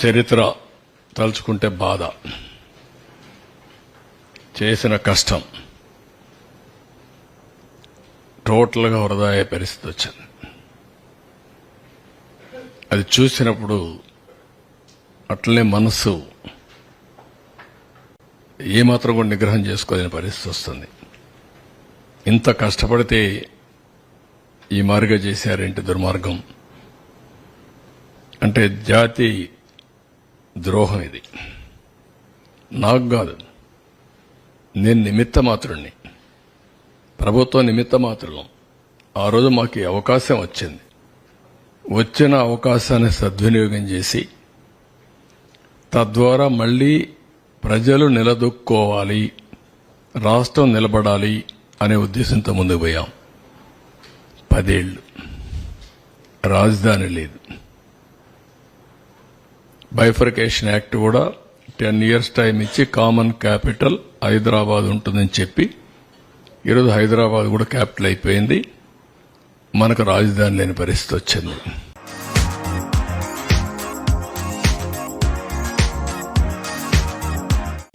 చరిత్ర తలుచుకుంటే బాధ, చేసిన కష్టం టోటల్గా వృధా అయ్యే పరిస్థితి వచ్చింది. అది చూసినప్పుడు అట్లనే మనస్సు ఏమాత్రం కూడా నిగ్రహం చేసుకోలేని పరిస్థితి వస్తుంది. ఇంత కష్టపడితే ఈ మార్గం చేశారేంటి దుర్మార్గం అంటే జాతి ద్రోహం. ఇది నాకు కాదు, నేను నిమిత్త మాత్రుణ్ణి, ప్రభుత్వం నిమిత్త మాత్రం. ఆ రోజు మాకు ఈ అవకాశం వచ్చింది. వచ్చిన అవకాశాన్ని సద్వినియోగం చేసి తద్వారా మళ్లీ ప్రజలు నిలదొక్కోవాలి, రాష్ట్రం నిలబడాలి అనే ఉద్దేశంతో ముందుకు పోయాం. 10 ఏళ్లు రాజధాని లేదు. బైఫర్కేషన్ యాక్ట్ కూడా 10 years టైం ఇచ్చి కామన్ క్యాపిటల్ హైదరాబాద్ ఉంటుందని చెప్పి ఈరోజు హైదరాబాద్ కూడా క్యాపిటల్ అయిపోయింది. మనకు రాజధాని లేని పరిస్థితి వచ్చింది.